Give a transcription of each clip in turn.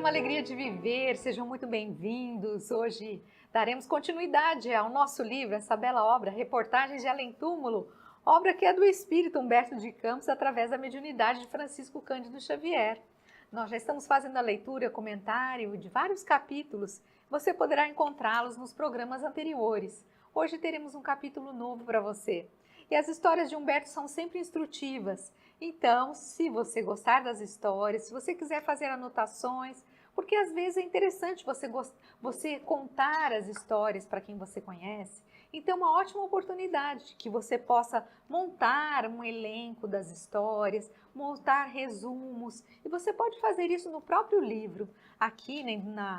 programa Alegria de Viver, sejam muito bem-vindos. Hoje daremos continuidade ao nosso livro, essa bela obra, Reportagens de Além-Túmulo, obra que é do espírito Humberto de Campos através da mediunidade de Francisco Cândido Xavier. Nós já estamos fazendo a leitura, comentário de vários capítulos, você poderá encontrá-los nos programas anteriores. Hoje teremos um capítulo novo para você. E as histórias de Humberto são sempre instrutivas. Então, se você gostar das histórias, se você quiser fazer anotações, porque às vezes é interessante você contar as histórias para quem você conhece, então é uma ótima oportunidade que você possa montar um elenco das histórias, montar resumos, e você pode fazer isso no próprio livro. Aqui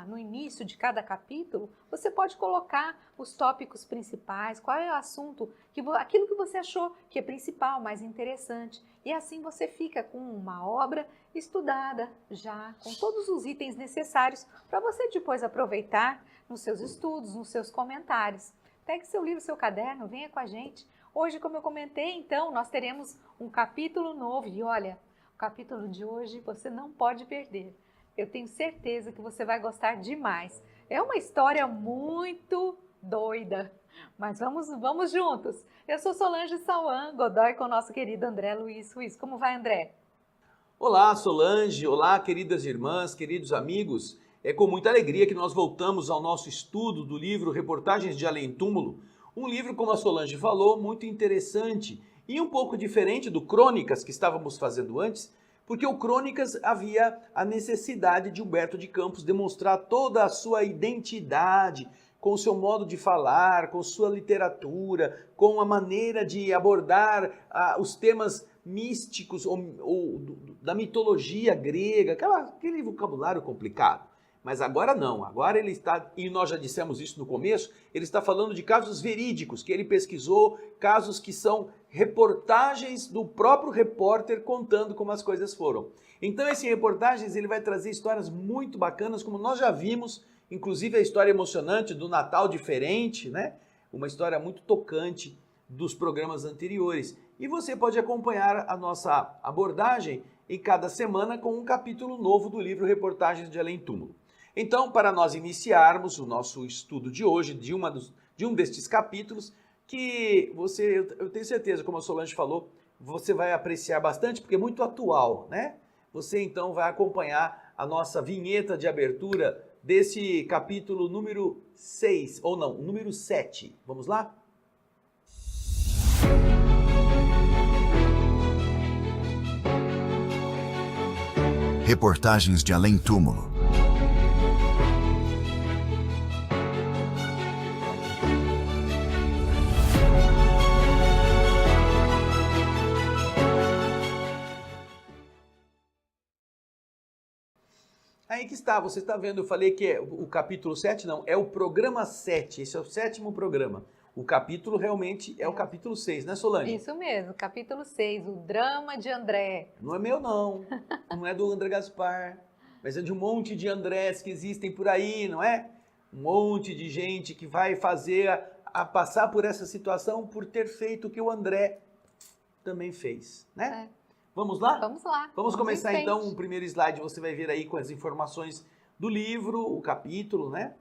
no início de cada capítulo, você pode colocar os tópicos principais, qual é o assunto, aquilo que você achou que é principal, mais interessante. E assim você fica com uma obra estudada já, com todos os itens necessários para você depois aproveitar nos seus estudos, nos seus comentários. Pegue seu livro, seu caderno, venha com a gente. Hoje, como eu comentei, então, nós teremos um capítulo novo. E olha, o capítulo de hoje você não pode perder. Eu tenho certeza que você vai gostar demais. É uma história muito doida, mas vamos juntos. Eu sou Solange Sauan Godoy com o nosso querido André Luiz Ruiz. Como vai, André? Olá, Solange. Olá, queridas irmãs, queridos amigos. É com muita alegria que nós voltamos ao nosso estudo do livro Reportagens de Além-Túmulo. Um livro, como a Solange falou, muito interessante e um pouco diferente do Crônicas que estávamos fazendo antes, porque o Crônicas havia a necessidade de Humberto de Campos demonstrar toda a sua identidade, com o seu modo de falar, com sua literatura, com a maneira de abordar os temas místicos ou da mitologia grega, aquele vocabulário complicado. Mas agora não, agora ele está, e nós já dissemos isso no começo, ele está falando de casos verídicos, que ele pesquisou, casos que são reportagens do próprio repórter contando como as coisas foram. Então esse Reportagens ele vai trazer histórias muito bacanas, como nós já vimos, inclusive a história emocionante do Natal Diferente, né? Uma história muito tocante dos programas anteriores. E você pode acompanhar a nossa abordagem em cada semana com um capítulo novo do livro Reportagens de Além-Túmulo. Então, para nós iniciarmos o nosso estudo de hoje, de um destes capítulos, que eu tenho certeza, como a Solange falou, você vai apreciar bastante, porque é muito atual, né? Você então vai acompanhar a nossa vinheta de abertura desse capítulo número 6, ou não, número 7. Vamos lá? Reportagens de Além-Túmulo. Aí que está, você está vendo, eu falei que é o capítulo 7, não, é o programa 7, esse é o 7º programa. O capítulo realmente é o capítulo 6, né, Solange? Isso mesmo, capítulo 6, o drama de André. Não é meu não é do André Gaspar, mas é de um monte de Andrés que existem por aí, não é? Um monte de gente que vai fazer a passar por essa situação por ter feito o que o André também fez, né? É. Vamos lá? Vamos lá. Vamos começar então o primeiro slide, você vai ver aí com as informações do livro, o capítulo, né?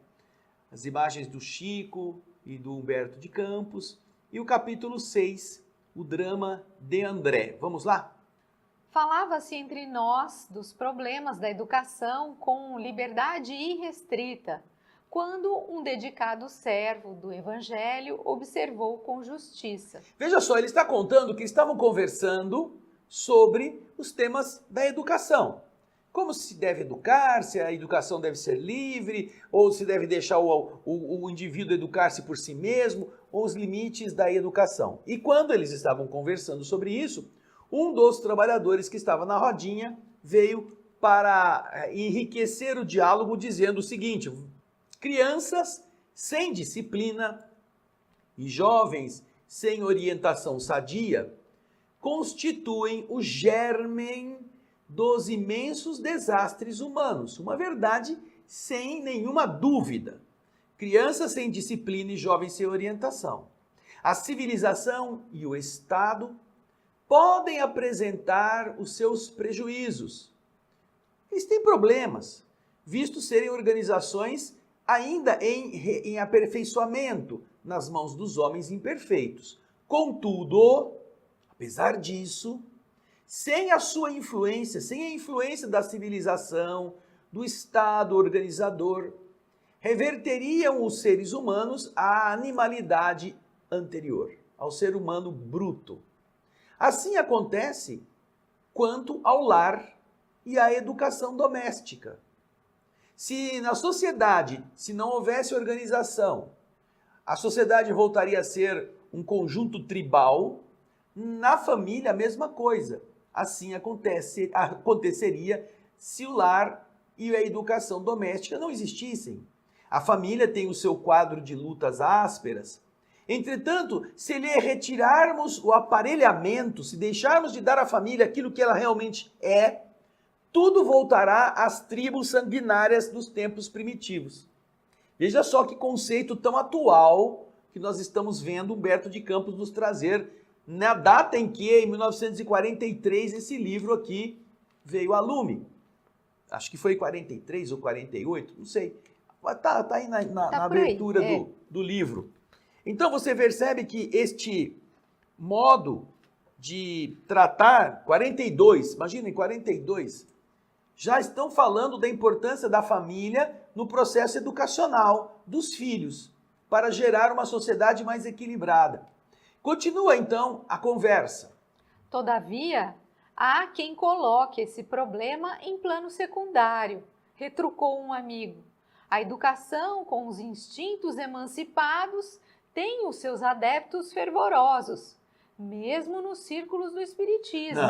As imagens do Chico e do Humberto de Campos. E o capítulo 6, o drama de André. Vamos lá? Falava-se entre nós dos problemas da educação com liberdade irrestrita, quando um dedicado servo do Evangelho observou com justiça. Veja só, ele está contando que estavam conversando sobre os temas da educação. Como se deve educar, se a educação deve ser livre, ou se deve deixar o indivíduo educar-se por si mesmo, ou os limites da educação. E quando eles estavam conversando sobre isso, um dos trabalhadores que estava na rodinha veio para enriquecer o diálogo dizendo o seguinte: crianças sem disciplina e jovens sem orientação sadia constituem o germen dos imensos desastres humanos. Uma verdade sem nenhuma dúvida. Crianças sem disciplina e jovens sem orientação. A civilização e o Estado podem apresentar os seus prejuízos. Eles têm problemas, visto serem organizações ainda em aperfeiçoamento nas mãos dos homens imperfeitos. Contudo, apesar disso, sem a sua influência, sem a influência da civilização, do Estado organizador, reverteriam os seres humanos à animalidade anterior, ao ser humano bruto. Assim acontece quanto ao lar e à educação doméstica. Se na sociedade, se não houvesse organização, a sociedade voltaria a ser um conjunto tribal. Na família, a mesma coisa. Assim aconteceria se o lar e a educação doméstica não existissem. A família tem o seu quadro de lutas ásperas. Entretanto, se lhe retirarmos o aparelhamento, se deixarmos de dar à família aquilo que ela realmente é, tudo voltará às tribos sanguinárias dos tempos primitivos. Veja só que conceito tão atual que nós estamos vendo Humberto de Campos nos trazer na data em que, em 1943, esse livro aqui veio a lume. Acho que foi 43 ou 48, não sei. Tá aí na abertura do livro. Então você percebe que este modo de tratar, 42, imaginem, 42, já estão falando da importância da família no processo educacional dos filhos, para gerar uma sociedade mais equilibrada. Continua então a conversa. Todavia, há quem coloque esse problema em plano secundário, retrucou um amigo. A educação com os instintos emancipados tem os seus adeptos fervorosos, mesmo nos círculos do espiritismo.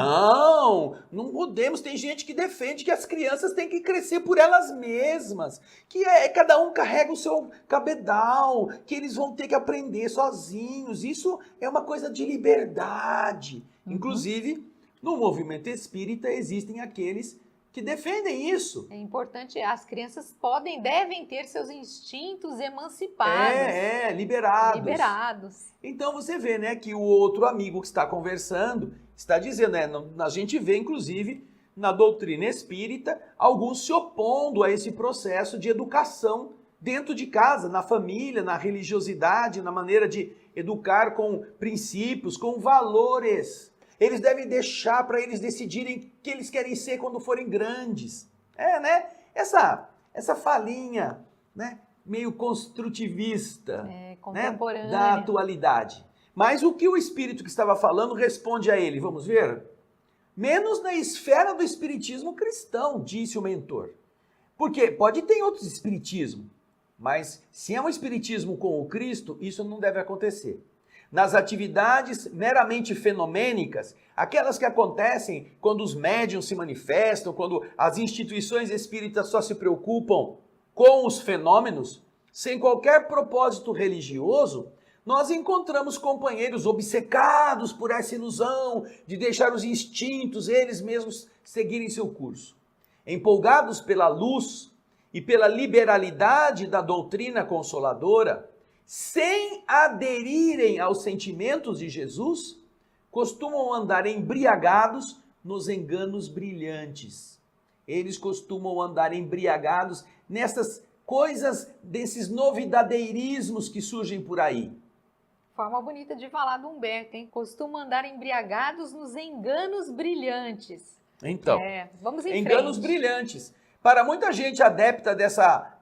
Não podemos. Tem gente que defende que as crianças têm que crescer por elas mesmas, que cada um carrega o seu cabedal, que eles vão ter que aprender sozinhos. Isso é uma coisa de liberdade. Inclusive, no movimento espírita existem aqueles que defendem isso. É importante, as crianças devem ter seus instintos emancipados. Liberados. Então você vê, né, que o outro amigo que está conversando está dizendo, né, a gente vê inclusive na doutrina espírita alguns se opondo a esse processo de educação dentro de casa, na família, na religiosidade, na maneira de educar com princípios, com valores. Eles devem deixar para eles decidirem o que eles querem ser quando forem grandes. Né? Essa falinha, né, meio construtivista, contemporânea, né, da atualidade. Mas o que o espírito que estava falando responde a ele? Vamos ver? Menos na esfera do espiritismo cristão, disse o mentor. Porque pode ter outros espiritismos, mas se é um espiritismo com o Cristo, isso não deve acontecer. Nas atividades meramente fenomênicas, aquelas que acontecem quando os médiuns se manifestam, quando as instituições espíritas só se preocupam com os fenômenos, sem qualquer propósito religioso, nós encontramos companheiros obcecados por essa ilusão de deixar os instintos eles mesmos seguirem seu curso. Empolgados pela luz e pela liberalidade da doutrina consoladora, sem aderirem aos sentimentos de Jesus, costumam andar embriagados nos enganos brilhantes. Eles costumam andar embriagados nessas coisas, desses novidadeirismos que surgem por aí. Forma bonita de falar do Humberto, hein? Costumam andar embriagados nos enganos brilhantes. Então, vamos em enganos frente. brilhantes. Para muita gente adepta dessa,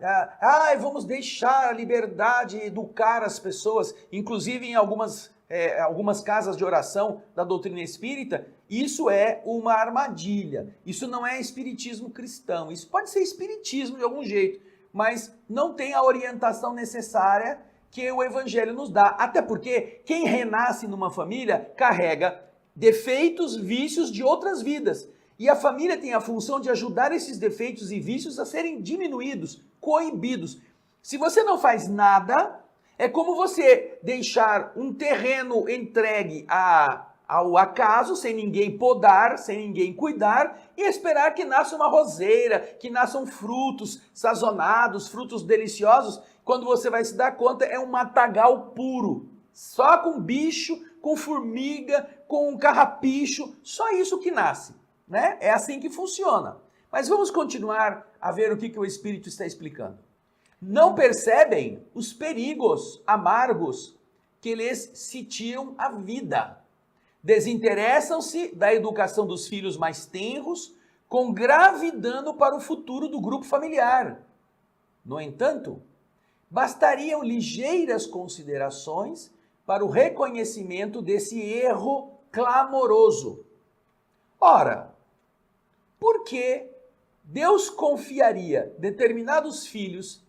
vamos deixar a liberdade educar as pessoas, inclusive em algumas casas de oração da doutrina espírita, isso é uma armadilha. Isso não é espiritismo cristão. Isso pode ser espiritismo de algum jeito, mas não tem a orientação necessária que o evangelho nos dá. Até porque quem renasce numa família carrega defeitos, vícios de outras vidas. E a família tem a função de ajudar esses defeitos e vícios a serem diminuídos, coibidos. Se você não faz nada, é como você deixar um terreno entregue ao acaso, sem ninguém podar, sem ninguém cuidar, e esperar que nasça uma roseira, que nasçam frutos sazonados, frutos deliciosos. Quando você vai se dar conta, é um matagal puro, só com bicho, com formiga, com carrapicho, só isso que nasce. Né? É assim que funciona. Mas vamos continuar a ver o que o Espírito está explicando. Não percebem os perigos amargos que lhes sitiam a vida. Desinteressam-se da educação dos filhos mais tenros, com grave dano para o futuro do grupo familiar. No entanto, bastariam ligeiras considerações para o reconhecimento desse erro clamoroso. Ora, por que Deus confiaria determinados filhos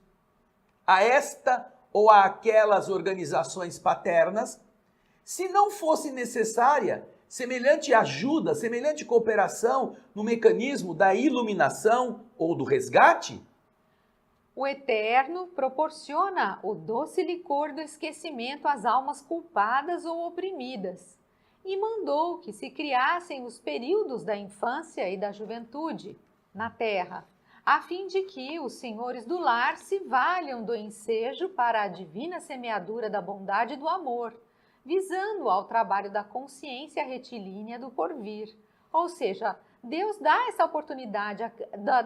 a esta ou a aquelas organizações paternas, se não fosse necessária semelhante ajuda, semelhante cooperação no mecanismo da iluminação ou do resgate? O Eterno proporciona o doce licor do esquecimento às almas culpadas ou oprimidas, e mandou que se criassem os períodos da infância e da juventude na terra, a fim de que os senhores do lar se valham do ensejo para a divina semeadura da bondade e do amor, visando ao trabalho da consciência retilínea do porvir. Ou seja, Deus dá essa oportunidade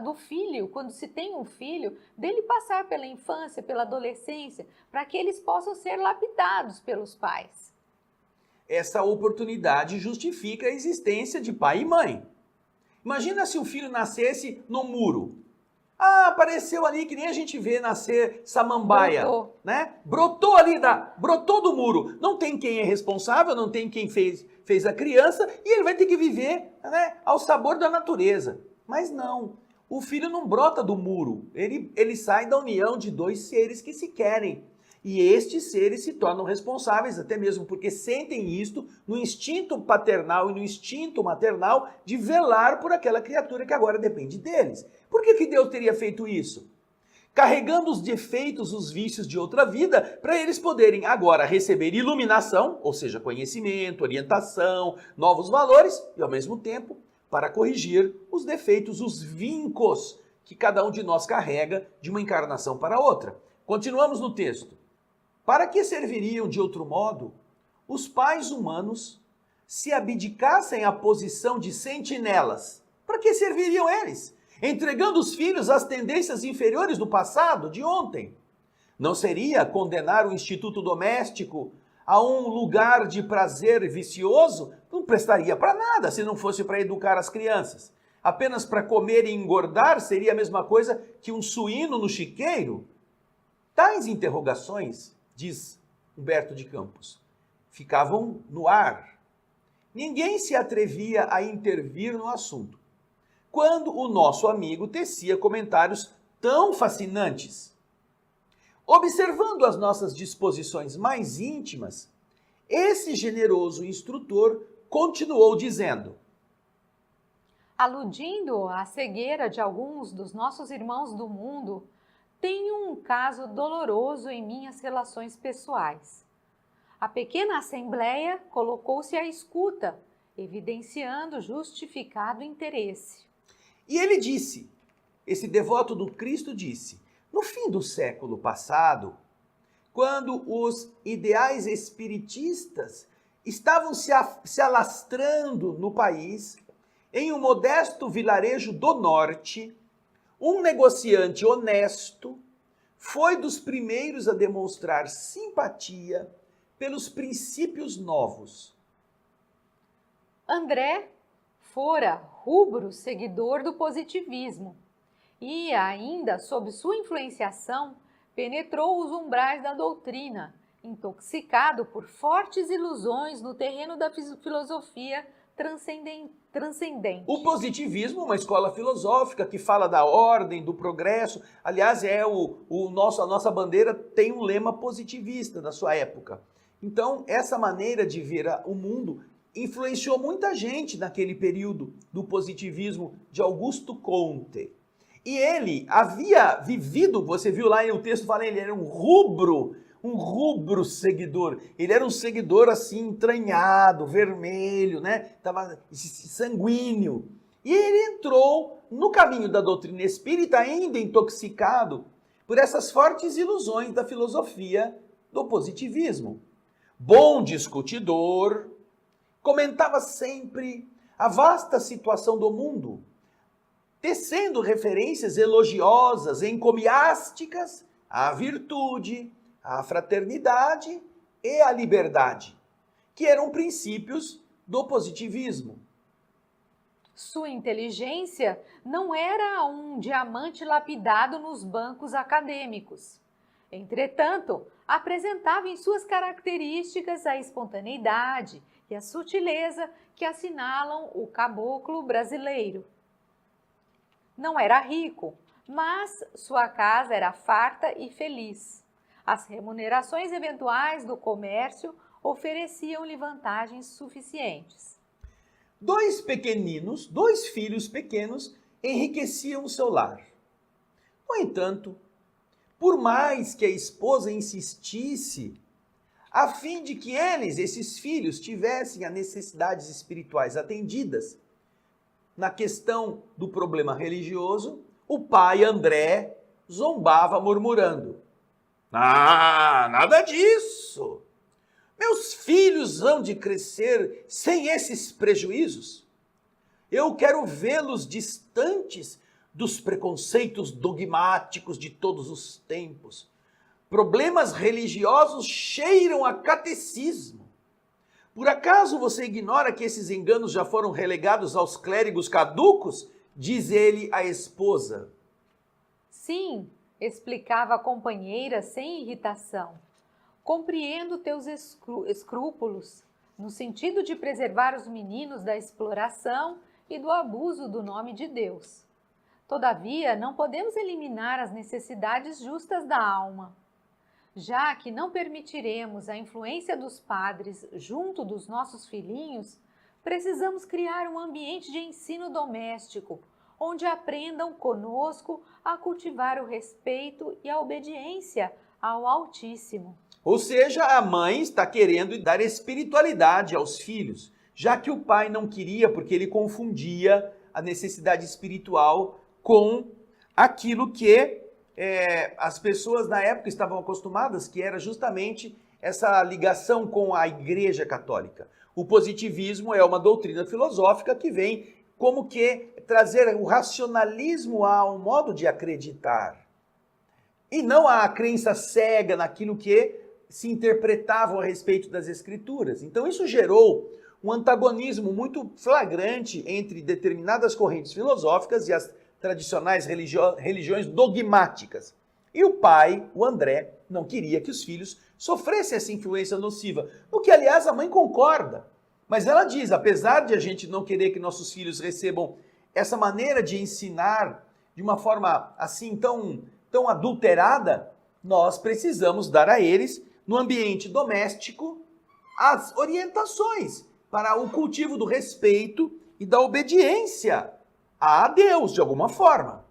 do filho, quando se tem um filho, dele passar pela infância, pela adolescência, para que eles possam ser lapidados pelos pais. Essa oportunidade justifica a existência de pai e mãe. Imagina se o filho nascesse no muro. Ah, apareceu ali que nem a gente vê nascer samambaia, né? Brotou do muro. Não tem quem é responsável, não tem quem fez a criança e ele vai ter que viver, né, ao sabor da natureza. Mas não, o filho não brota do muro. Ele sai da união de dois seres que se querem. E estes seres se tornam responsáveis, até mesmo porque sentem isto no instinto paternal e no instinto maternal de velar por aquela criatura que agora depende deles. Por que Deus teria feito isso? Carregando os defeitos, os vícios de outra vida, para eles poderem agora receber iluminação, ou seja, conhecimento, orientação, novos valores, e ao mesmo tempo para corrigir os defeitos, os vincos que cada um de nós carrega de uma encarnação para outra. Continuamos no texto. Para que serviriam, de outro modo, os pais humanos se abdicassem a posição de sentinelas? Para que serviriam eles? Entregando os filhos às tendências inferiores do passado, de ontem. Não seria condenar o instituto doméstico a um lugar de prazer vicioso? Não prestaria para nada se não fosse para educar as crianças. Apenas para comer e engordar seria a mesma coisa que um suíno no chiqueiro? Tais interrogações, diz Humberto de Campos, ficavam no ar. Ninguém se atrevia a intervir no assunto, quando o nosso amigo tecia comentários tão fascinantes. Observando as nossas disposições mais íntimas, esse generoso instrutor continuou dizendo: aludindo à cegueira de alguns dos nossos irmãos do mundo, tenho um caso doloroso em minhas relações pessoais. A pequena assembleia colocou-se à escuta, evidenciando justificado interesse. E ele disse, esse devoto do Cristo disse, no fim do século passado, quando os ideais espiritistas estavam se alastrando no país, em um modesto vilarejo do norte, um negociante honesto foi dos primeiros a demonstrar simpatia pelos princípios novos. André fora rubro seguidor do positivismo e, ainda sob sua influenciação, penetrou os umbrais da doutrina, intoxicado por fortes ilusões no terreno da filosofia transcendente. O positivismo é uma escola filosófica que fala da ordem, do progresso. Aliás, a nossa bandeira tem um lema positivista da sua época. Então, essa maneira de ver o mundo influenciou muita gente naquele período do positivismo de Augusto Comte. E ele havia vivido, você viu lá no texto, falando, ele era um rubro seguidor. Ele era um seguidor assim, entranhado, vermelho, né? Tava sanguíneo. E ele entrou no caminho da doutrina espírita ainda intoxicado por essas fortes ilusões da filosofia do positivismo. Bom discutidor, comentava sempre a vasta situação do mundo, tecendo referências elogiosas, encomiásticas à virtude, à fraternidade e à liberdade, que eram princípios do positivismo. Sua inteligência não era um diamante lapidado nos bancos acadêmicos. Entretanto, apresentava em suas características a espontaneidade e a sutileza que assinalam o caboclo brasileiro. Não era rico, mas sua casa era farta e feliz. As remunerações eventuais do comércio ofereciam-lhe vantagens suficientes. Dois filhos pequenos, enriqueciam o seu lar. No entanto, por mais que a esposa insistisse, a fim de que esses filhos, tivessem as necessidades espirituais atendidas, na questão do problema religioso, o pai André zombava murmurando: "Ah, nada disso! Meus filhos hão de crescer sem esses prejuízos. Eu quero vê-los distantes dos preconceitos dogmáticos de todos os tempos. Problemas religiosos cheiram a catecismo. Por acaso você ignora que esses enganos já foram relegados aos clérigos caducos?" Diz ele à esposa. Sim, explicava a companheira sem irritação. Compreendo teus escrúpulos, no sentido de preservar os meninos da exploração e do abuso do nome de Deus. Todavia, não podemos eliminar as necessidades justas da alma. Já que não permitiremos a influência dos padres junto dos nossos filhinhos, precisamos criar um ambiente de ensino doméstico, onde aprendam conosco a cultivar o respeito e a obediência ao Altíssimo. Ou seja, a mãe está querendo dar espiritualidade aos filhos, já que o pai não queria, porque ele confundia a necessidade espiritual com aquilo que as pessoas na época estavam acostumadas, que era justamente essa ligação com a Igreja Católica. O positivismo é uma doutrina filosófica que vem como que trazer o racionalismo ao modo de acreditar, e não a crença cega naquilo que se interpretavam a respeito das Escrituras. Então isso gerou um antagonismo muito flagrante entre determinadas correntes filosóficas e as tradicionais religiões dogmáticas. E o pai, o André, não queria que os filhos sofressem essa influência nociva, no que, aliás, a mãe concorda. Mas ela diz, apesar de a gente não querer que nossos filhos recebam essa maneira de ensinar de uma forma assim tão adulterada, nós precisamos dar a eles, no ambiente doméstico, as orientações para o cultivo do respeito e da obediência a Deus, de alguma forma.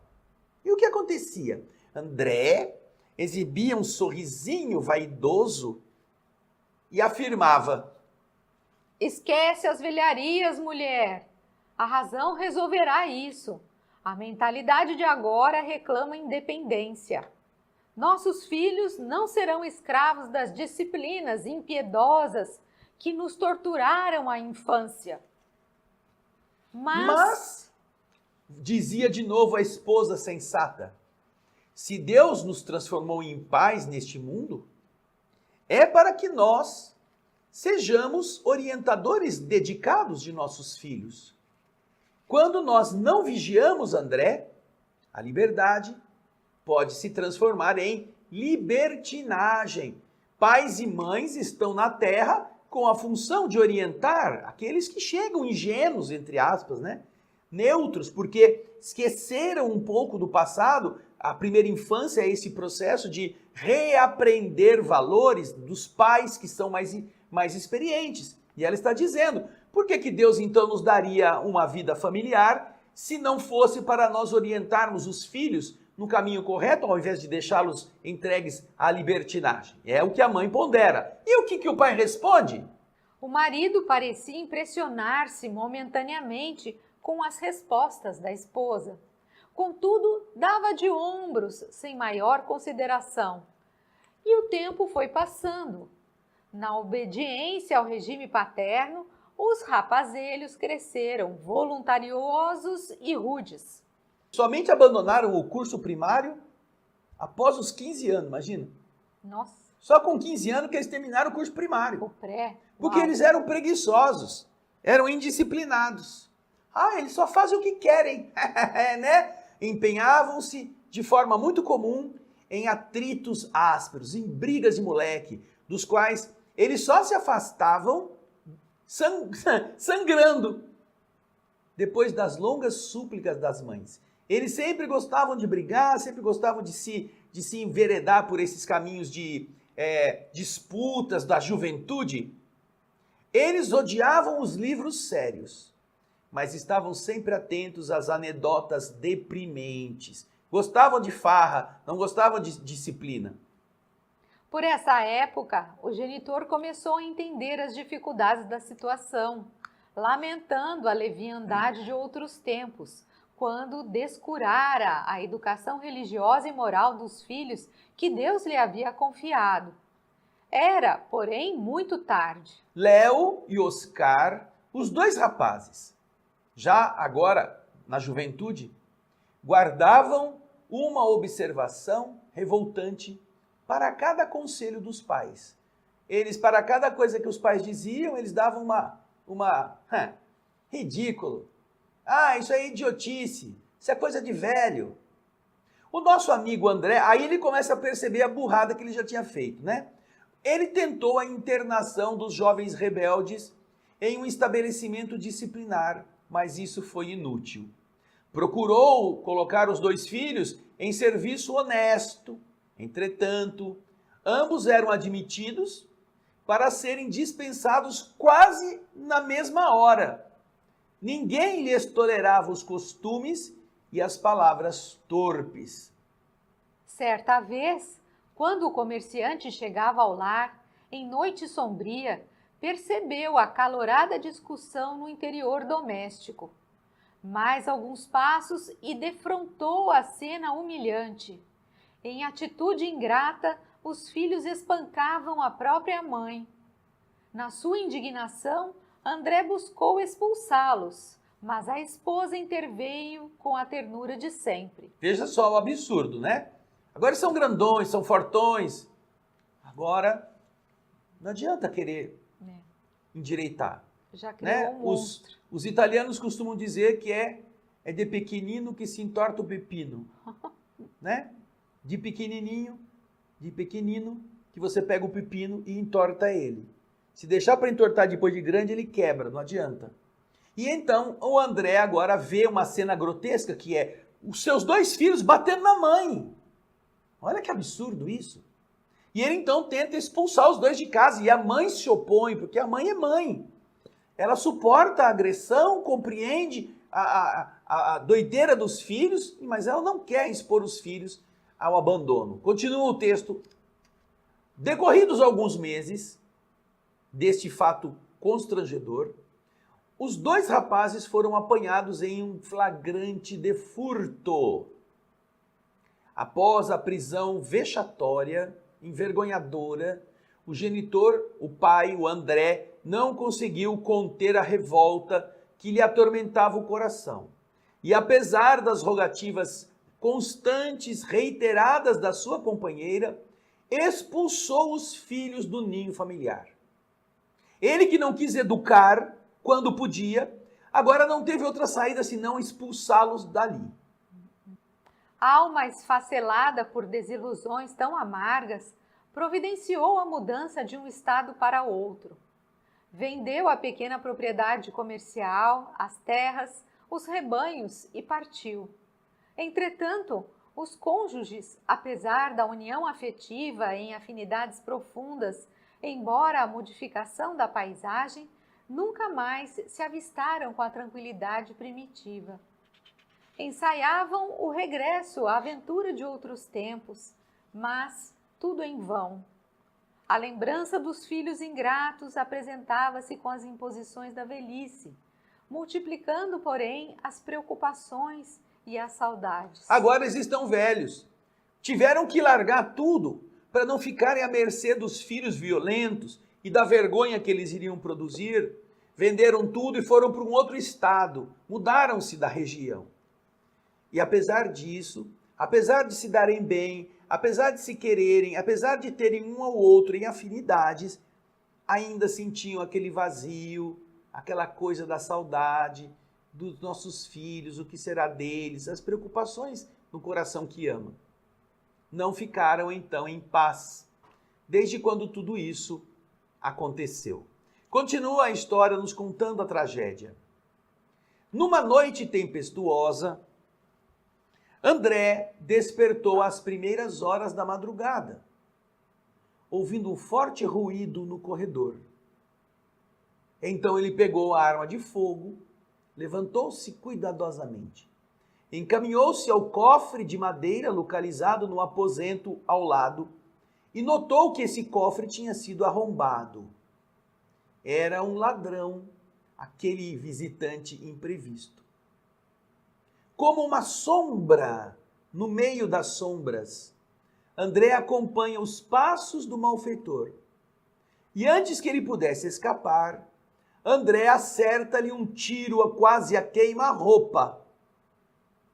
E o que acontecia? André exibia um sorrisinho vaidoso e afirmava: Esquece as velharias, mulher. A razão resolverá isso. A mentalidade de agora reclama independência. Nossos filhos não serão escravos das disciplinas impiedosas que nos torturaram a infância. Mas, dizia de novo a esposa sensata, se Deus nos transformou em pais neste mundo, é para que nós sejamos orientadores dedicados de nossos filhos. Quando nós não vigiamos, André, a liberdade pode se transformar em libertinagem. Pais e mães estão na terra com a função de orientar aqueles que chegam ingênuos, entre aspas, né? Neutros, porque esqueceram um pouco do passado. A primeira infância é esse processo de reaprender valores dos pais que são mais experientes. E ela está dizendo, por que Deus então nos daria uma vida familiar se não fosse para nós orientarmos os filhos no caminho correto, ao invés de deixá-los entregues à libertinagem? É o que a mãe pondera. E o que o pai responde? O marido parecia impressionar-se momentaneamente com as respostas da esposa. Contudo, dava de ombros, sem maior consideração. E o tempo foi passando. Na obediência ao regime paterno, os rapazelhos cresceram voluntariosos e rudes. Somente abandonaram o curso primário após os 15 anos, imagina. Nossa, Só com 15 anos que eles terminaram o curso primário. o pré. Porque Uau. eles eram preguiçosos, eram indisciplinados. Ah, eles só fazem o que querem, né? Empenhavam-se de forma muito comum em atritos ásperos, em brigas de moleque, dos quais eles só se afastavam sangrando depois das longas súplicas das mães. Eles sempre gostavam de brigar, sempre gostavam de se enveredar por esses caminhos de disputas da juventude. Eles odiavam os livros sérios, mas estavam sempre atentos às anedotas deprimentes. Gostavam de farra, não gostavam de disciplina. Por essa época, o genitor começou a entender as dificuldades da situação, lamentando a leviandade de outros tempos, quando descurara a educação religiosa e moral dos filhos que Deus lhe havia confiado. Era, porém, muito tarde. Léo e Oscar, os dois rapazes, já agora na juventude, guardavam uma observação revoltante para cada conselho dos pais. Eles, para cada coisa que os pais diziam, eles davam ridículo. Ah, isso é idiotice, isso é coisa de velho. O nosso amigo André, aí ele começa a perceber a burrada que ele já tinha feito, né? Ele tentou a internação dos jovens rebeldes em um estabelecimento disciplinar, mas isso foi inútil. Procurou colocar os dois filhos em serviço honesto. Entretanto, ambos eram admitidos para serem dispensados quase na mesma hora. Ninguém lhes tolerava os costumes e as palavras torpes. Certa vez, quando o comerciante chegava ao lar, em noite sombria, percebeu acalorada discussão no interior doméstico. Mais alguns passos e defrontou a cena humilhante. Em atitude ingrata, os filhos espancavam a própria mãe. Na sua indignação, André buscou expulsá-los, mas a esposa interveio com a ternura de sempre. Veja só o absurdo, né? Agora eles são grandões, são fortões. Agora, não adianta querer endireitar. Já criou um monstro. Os italianos costumam dizer que é de pequenino que se entorta o pepino, né? De pequenino, que você pega o pepino e entorta ele. Se deixar para entortar depois de grande, ele quebra, não adianta. E então, o André agora vê uma cena grotesca, que é os seus dois filhos batendo na mãe. Olha que absurdo isso. E ele então tenta expulsar os dois de casa, e a mãe se opõe, porque a mãe é mãe. Ela suporta a agressão, compreende a doideira dos filhos, mas ela não quer expor os filhos ao abandono. Continua o texto. Decorridos alguns meses deste fato constrangedor, os dois rapazes foram apanhados em um flagrante de furto. Após a prisão vexatória, envergonhadora, o genitor, o pai, o André, não conseguiu conter a revolta que lhe atormentava o coração. E apesar das rogativas constantes, reiteradas da sua companheira, expulsou os filhos do ninho familiar. Ele que não quis educar quando podia, agora não teve outra saída senão expulsá-los dali. Alma esfacelada por desilusões tão amargas, providenciou a mudança de um estado para outro. Vendeu a pequena propriedade comercial, as terras, os rebanhos e partiu. Entretanto, os cônjuges, apesar da união afetiva em afinidades profundas, embora a modificação da paisagem, nunca mais se avistaram com a tranquilidade primitiva. Ensaiavam o regresso à aventura de outros tempos, mas tudo em vão. A lembrança dos filhos ingratos apresentava-se com as imposições da velhice, multiplicando, porém, as preocupações e as saudades. Agora eles estão velhos. Tiveram que largar tudo para não ficarem à mercê dos filhos violentos e da vergonha que eles iriam produzir. Venderam tudo e foram para um outro estado. Mudaram-se da região. E apesar disso, apesar de se darem bem, apesar de se quererem, apesar de terem um ao outro em afinidades, ainda sentiam aquele vazio, aquela coisa da saudade dos nossos filhos, o que será deles, as preocupações no coração que ama. Não ficaram então em paz, desde quando tudo isso aconteceu. Continua a história nos contando a tragédia. Numa noite tempestuosa, André despertou às primeiras horas da madrugada, ouvindo um forte ruído no corredor. Então ele pegou a arma de fogo, levantou-se cuidadosamente, encaminhou-se ao cofre de madeira localizado no aposento ao lado e notou que esse cofre tinha sido arrombado. Era um ladrão, aquele visitante imprevisto. Como uma sombra no meio das sombras, André acompanha os passos do malfeitor. E antes que ele pudesse escapar, André acerta-lhe um tiro quase a queima-roupa.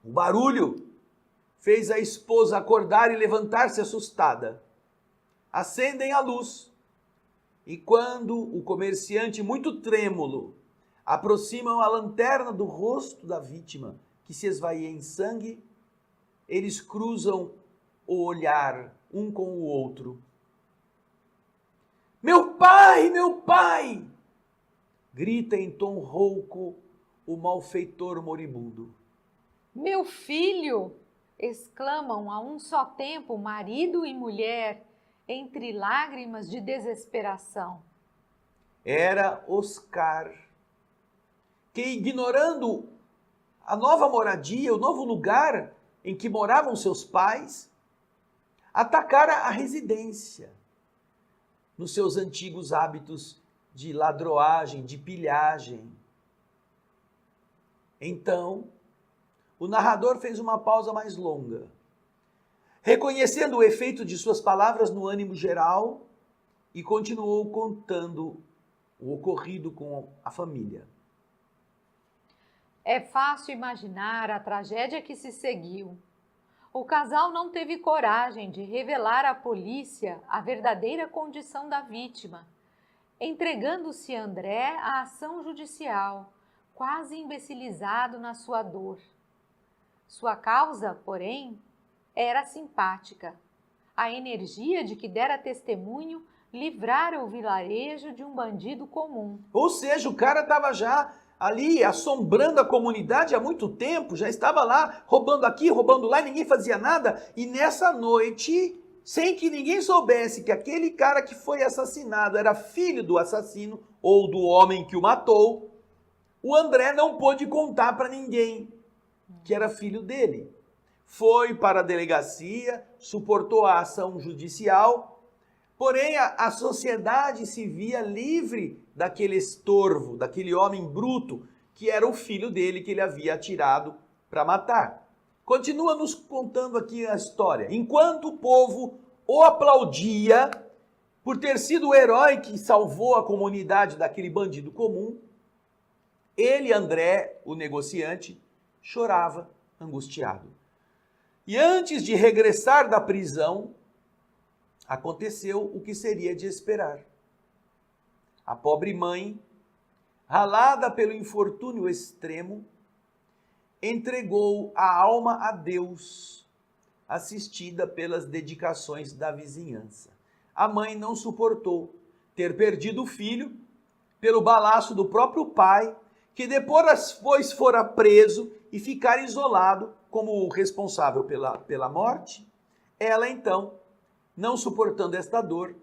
O barulho fez a esposa acordar e levantar-se assustada. Acendem a luz. E quando o comerciante, muito trêmulo, aproxima a lanterna do rosto da vítima, que se esvaía em sangue, eles cruzam o olhar um com o outro. Meu pai! Meu pai! Grita em tom rouco o malfeitor moribundo. Meu filho! Exclamam a um só tempo marido e mulher, entre lágrimas de desesperação. Era Oscar, que, ignorando a nova moradia, o novo lugar em que moravam seus pais, atacara a residência nos seus antigos hábitos de ladroagem, de pilhagem. Então, o narrador fez uma pausa mais longa, reconhecendo o efeito de suas palavras no ânimo geral, e continuou contando o ocorrido com a família. É fácil imaginar a tragédia que se seguiu. O casal não teve coragem de revelar à polícia a verdadeira condição da vítima, entregando-se André à ação judicial, quase imbecilizado na sua dor. Sua causa, porém, era simpática. A energia de que dera testemunho livrara o vilarejo de um bandido comum. Ou seja, o cara estava já ali assombrando a comunidade há muito tempo, já estava lá roubando aqui, roubando lá, e ninguém fazia nada. E nessa noite, sem que ninguém soubesse que aquele cara que foi assassinado era filho do assassino ou do homem que o matou, o André não pôde contar para ninguém que era filho dele. Foi para a delegacia, suportou a ação judicial, porém a sociedade se via livre daquele estorvo, daquele homem bruto, que era o filho dele que ele havia atirado para matar. Continua nos contando aqui a história. Enquanto o povo o aplaudia por ter sido o herói que salvou a comunidade daquele bandido comum, ele, André, o negociante, chorava angustiado. E antes de regressar da prisão, aconteceu o que seria de esperar. A pobre mãe, ralada pelo infortúnio extremo, entregou a alma a Deus, assistida pelas dedicações da vizinhança. A mãe não suportou ter perdido o filho pelo balaço do próprio pai, que depois fora preso e ficar isolado como o responsável pela morte. Ela, então, não suportando esta dor,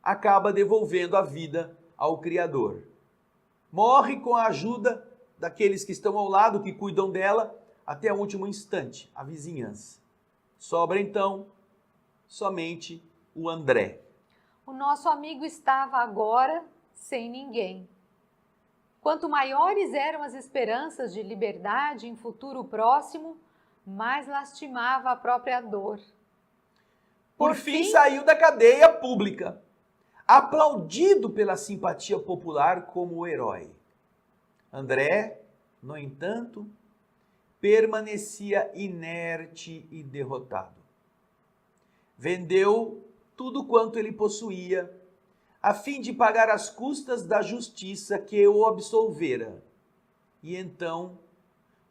acaba devolvendo a vida ao Criador. Morre com a ajuda daqueles que estão ao lado, que cuidam dela, até o último instante, a vizinhança. Sobra, então, somente o André. O nosso amigo estava agora sem ninguém. Quanto maiores eram as esperanças de liberdade em futuro próximo, mais lastimava a própria dor. Por fim, saiu da cadeia pública, aplaudido pela simpatia popular como o herói. André, no entanto, permanecia inerte e derrotado. Vendeu tudo quanto ele possuía, a fim de pagar as custas da justiça que o absolvera. E então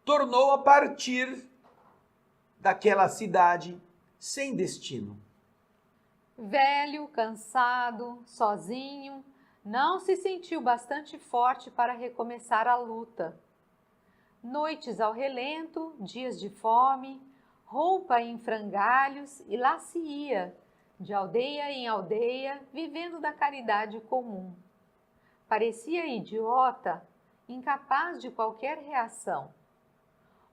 tornou a partir daquela cidade sem destino. Velho, cansado, sozinho, não se sentiu bastante forte para recomeçar a luta. Noites ao relento, dias de fome, roupa em frangalhos, e lá se ia, de aldeia em aldeia, vivendo da caridade comum. Parecia idiota, incapaz de qualquer reação.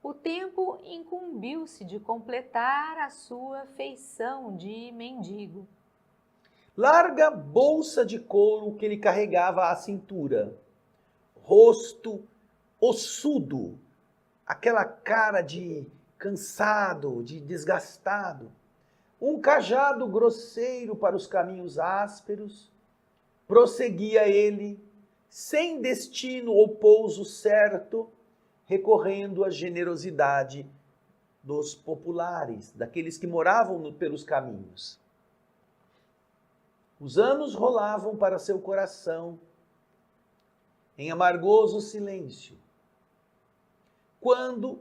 O tempo incumbiu-se de completar a sua feição de mendigo. Larga bolsa de couro que ele carregava à cintura, rosto ossudo, aquela cara de cansado, de desgastado, um cajado grosseiro para os caminhos ásperos, prosseguia ele, sem destino ou pouso certo, recorrendo à generosidade dos populares, daqueles que moravam pelos caminhos. Os anos rolavam para seu coração em amargoso silêncio, quando,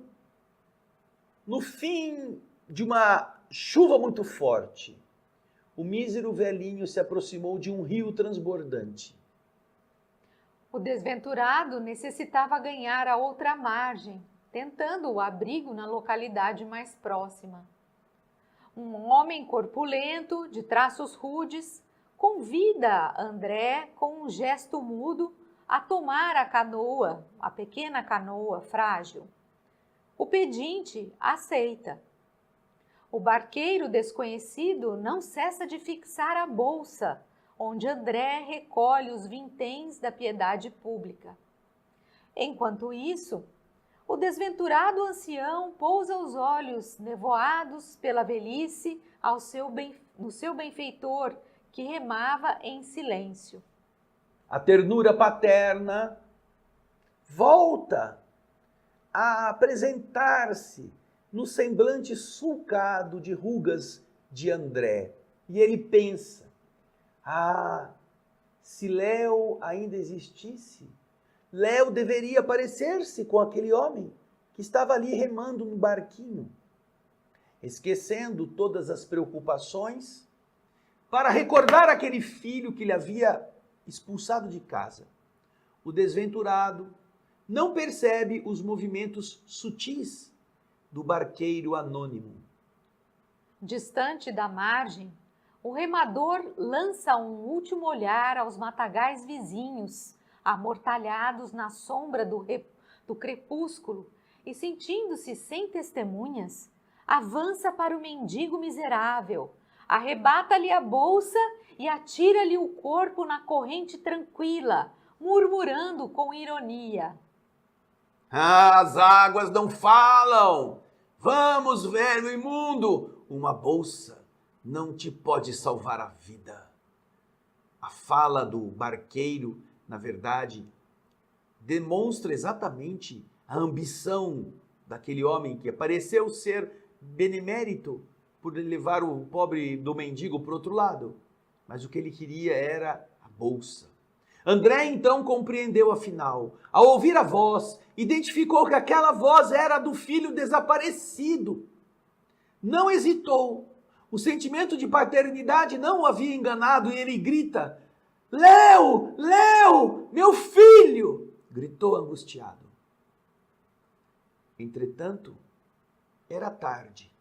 no fim de uma chuva muito forte, o mísero velhinho se aproximou de um rio transbordante. O desventurado necessitava ganhar a outra margem, tentando o abrigo na localidade mais próxima. Um homem corpulento, de traços rudes, convida André, com um gesto mudo, a tomar a canoa, a pequena canoa frágil. O pedinte aceita. O barqueiro desconhecido não cessa de fixar a bolsa, onde André recolhe os vinténs da piedade pública. Enquanto isso, o desventurado ancião pousa os olhos nevoados pela velhice no seu benfeitor, que remava em silêncio. A ternura paterna volta a apresentar-se no semblante sulcado de rugas de André. E ele pensa: ah, se Léo ainda existisse, Léo deveria parecer-se com aquele homem que estava ali remando no barquinho, esquecendo todas as preocupações, para recordar aquele filho que lhe havia expulsado de casa. O desventurado não percebe os movimentos sutis do barqueiro anônimo. Distante da margem, o remador lança um último olhar aos matagais vizinhos, amortalhados na sombra do crepúsculo, e, sentindo-se sem testemunhas, avança para o mendigo miserável, arrebata-lhe a bolsa e atira-lhe o corpo na corrente tranquila, murmurando com ironia: As águas não falam! Vamos, velho imundo! Uma bolsa não te pode salvar a vida. A fala do barqueiro, na verdade, demonstra exatamente a ambição daquele homem que pareceu ser benemérito por levar o pobre do mendigo para o outro lado. Mas o que ele queria era a bolsa. André então compreendeu afinal. Ao ouvir a voz, identificou que aquela voz era do filho desaparecido. Não hesitou. O sentimento de paternidade não o havia enganado e ele grita: Léo, Léo, meu filho! Gritou angustiado. Entretanto, era tarde.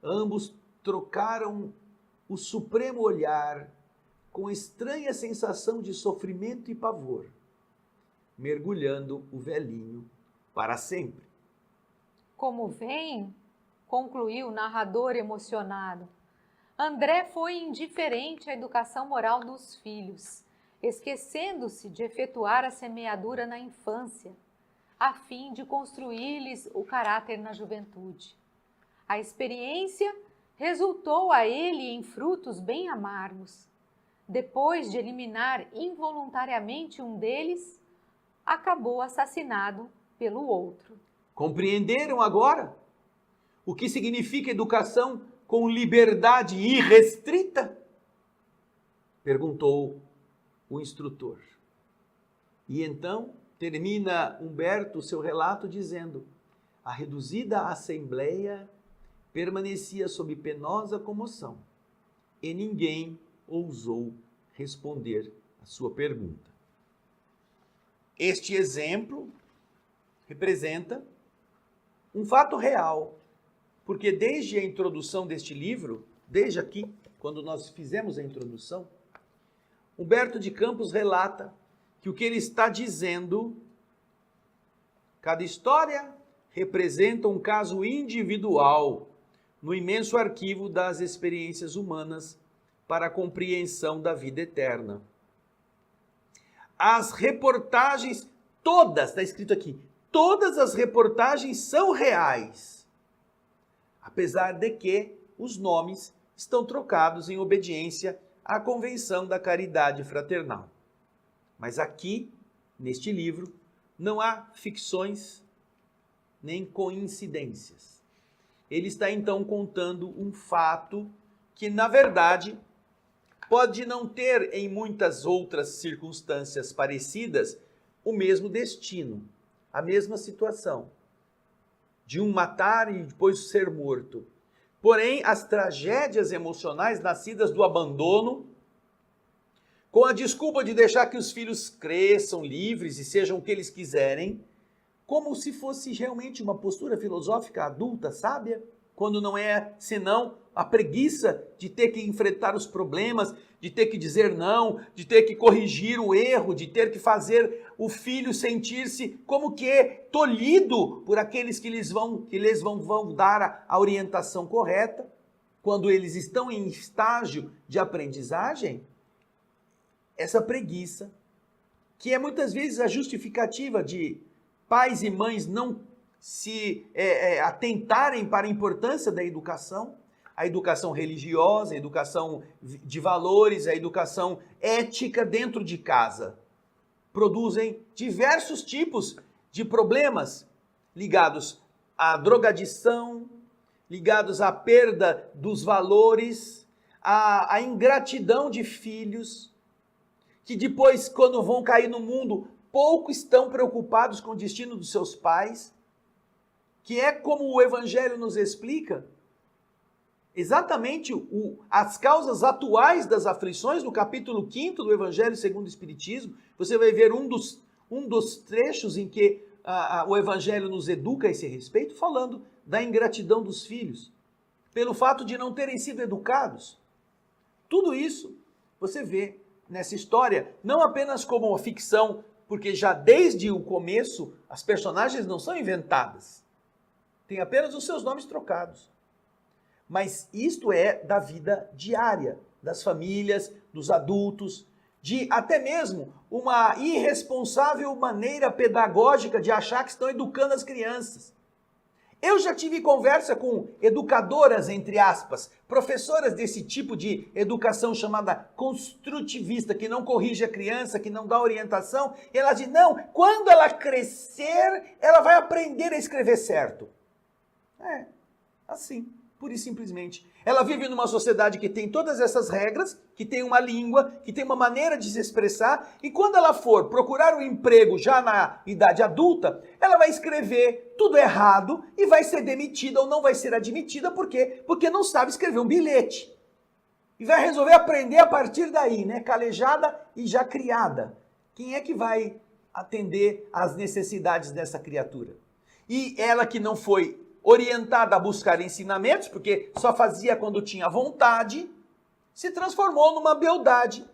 Ambos trocaram o supremo olhar com estranha sensação de sofrimento e pavor, mergulhando o velhinho para sempre. Como vem, concluiu o narrador emocionado, André foi indiferente à educação moral dos filhos, esquecendo-se de efetuar a semeadura na infância, a fim de construir-lhes o caráter na juventude. A experiência resultou a ele em frutos bem amargos. Depois de eliminar involuntariamente um deles, acabou assassinado pelo outro. Compreenderam agora o que significa educação com liberdade irrestrita? Perguntou o instrutor. E então termina Humberto seu relato dizendo: a reduzida assembleia permanecia sob penosa comoção e ninguém ousou responder a sua pergunta. Este exemplo representa um fato real, porque desde a introdução deste livro, desde aqui, quando nós fizemos a introdução, Humberto de Campos relata que o que ele está dizendo, cada história representa um caso individual no imenso arquivo das experiências humanas para a compreensão da vida eterna. As reportagens, todas, está escrito aqui, todas as reportagens são reais, apesar de que os nomes estão trocados em obediência à Convenção da Caridade Fraternal. Mas aqui, neste livro, não há ficções nem coincidências. Ele está então contando um fato que, na verdade, pode não ter em muitas outras circunstâncias parecidas o mesmo destino, a mesma situação, de um matar e depois ser morto. Porém, as tragédias emocionais nascidas do abandono, com a desculpa de deixar que os filhos cresçam livres e sejam o que eles quiserem, como se fosse realmente uma postura filosófica adulta, sábia, quando não é senão a preguiça de ter que enfrentar os problemas, de ter que dizer não, de ter que corrigir o erro, de ter que fazer o filho sentir-se como que tolhido por aqueles que lhes vão dar a orientação correta, quando eles estão em estágio de aprendizagem. Essa preguiça, que é muitas vezes a justificativa de pais e mães não se atentarem para a importância da educação, a educação religiosa, a educação de valores, a educação ética dentro de casa. Produzem diversos tipos de problemas ligados à drogadição, ligados à perda dos valores, à ingratidão de filhos, que depois, quando vão cair no mundo, pouco estão preocupados com o destino dos seus pais, que é como o Evangelho nos explica, exatamente as causas atuais das aflições, no capítulo 5 do Evangelho segundo o Espiritismo. Você vai ver um dos trechos em que o Evangelho nos educa a esse respeito, falando da ingratidão dos filhos, pelo fato de não terem sido educados. Tudo isso você vê nessa história, não apenas como uma ficção, porque já desde o começo as personagens não são inventadas, tem apenas os seus nomes trocados. Mas isto é da vida diária, das famílias, dos adultos, de até mesmo uma irresponsável maneira pedagógica de achar que estão educando as crianças. Eu já tive conversa com educadoras, entre aspas, professoras desse tipo de educação chamada construtivista, que não corrige a criança, que não dá orientação, e elas dizem, não, quando ela crescer, ela vai aprender a escrever certo. É, assim, pura e simplesmente. Ela vive numa sociedade que tem todas essas regras, que tem uma língua, que tem uma maneira de se expressar, e quando ela for procurar um emprego já na idade adulta, ela vai escrever tudo errado e vai ser demitida ou não vai ser admitida, por quê? Porque não sabe escrever um bilhete. E vai resolver aprender a partir daí, né? Calejada e já criada. Quem é que vai atender às necessidades dessa criatura? E ela que não foi orientada a buscar ensinamentos, porque só fazia quando tinha vontade, se transformou numa beldade,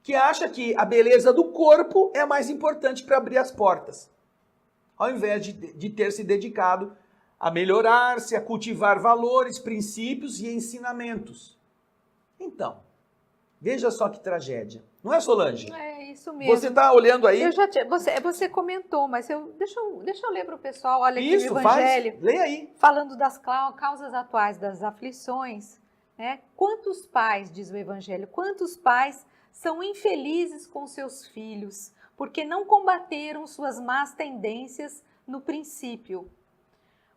que acha que a beleza do corpo é mais importante para abrir as portas, ao invés de ter se dedicado a melhorar-se, a cultivar valores, princípios e ensinamentos. Então, veja só que tragédia. Não é, Solange? É isso mesmo. Você está olhando aí? Você comentou, mas deixa eu ler para o pessoal. Olha aqui Isso, no Evangelho. Faz. Leia aí. Falando das causas atuais das aflições. Né? Quantos pais, diz o Evangelho, quantos pais são infelizes com seus filhos, porque não combateram suas más tendências no princípio.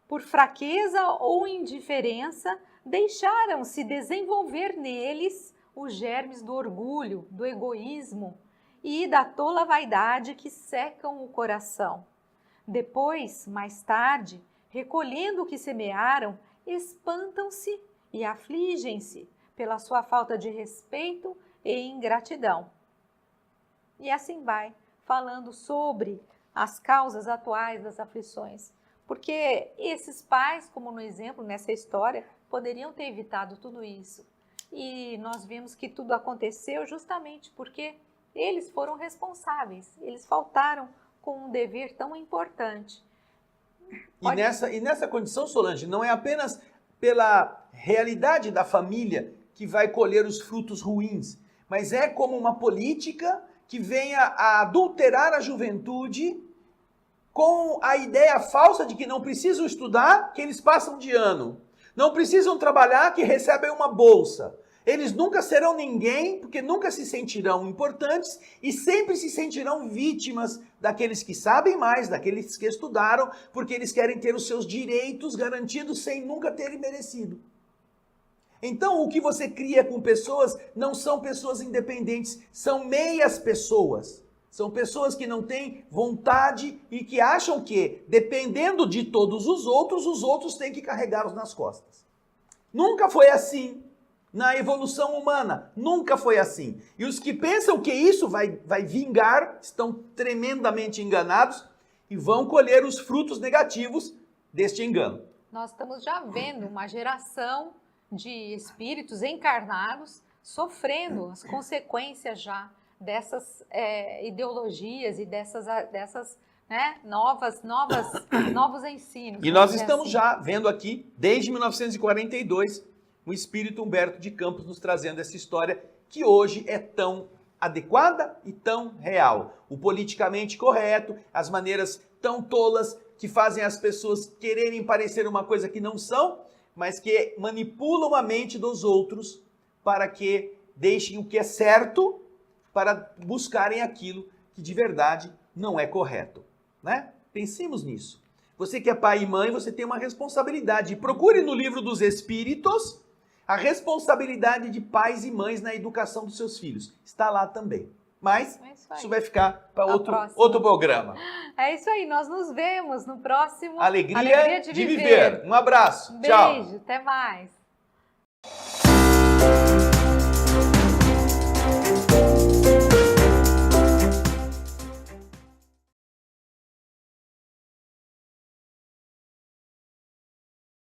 por fraqueza ou indiferença, deixaram-se desenvolver neles os germes do orgulho, do egoísmo e da tola vaidade que secam o coração. Depois, mais tarde, recolhendo o que semearam, espantam-se e afligem-se pela sua falta de respeito e ingratidão. E assim vai, falando sobre as causas atuais das aflições. Porque esses pais, como no exemplo, nessa história, poderiam ter evitado tudo isso. E nós vimos que tudo aconteceu justamente porque eles foram responsáveis, eles faltaram com um dever tão importante. E nessa condição, Solange, não é apenas pela realidade da família que vai colher os frutos ruins, mas é como uma política que venha a adulterar a juventude com a ideia falsa de que não precisam estudar, que eles passam de ano. Não precisam trabalhar, que recebem uma bolsa. Eles nunca serão ninguém, porque nunca se sentirão importantes e sempre se sentirão vítimas daqueles que sabem mais, daqueles que estudaram, porque eles querem ter os seus direitos garantidos sem nunca terem merecido. Então, o que você cria com pessoas não são pessoas independentes, são meias pessoas. São pessoas que não têm vontade e que acham que, dependendo de todos os outros têm que carregá-los nas costas. Nunca foi assim. Na evolução humana, nunca foi assim. E os que pensam que isso vai vingar, estão tremendamente enganados e vão colher os frutos negativos deste engano. Nós estamos já vendo uma geração de espíritos encarnados sofrendo as consequências já dessas ideologias e dessas né, novos ensinos. E nós estamos já vendo aqui, desde 1942, o espírito Humberto de Campos nos trazendo essa história que hoje é tão adequada e tão real. O politicamente correto, as maneiras tão tolas que fazem as pessoas quererem parecer uma coisa que não são, mas que manipulam a mente dos outros para que deixem o que é certo para buscarem aquilo que de verdade não é correto, né? Pensemos nisso. Você que é pai e mãe, você tem uma responsabilidade. Procure no livro dos Espíritos a responsabilidade de pais e mães na educação dos seus filhos. Está lá também. Mas isso vai ficar para outro programa. É isso aí, nós nos vemos no próximo Alegria de Viver. Um abraço. Beijo, Tchau. Até mais.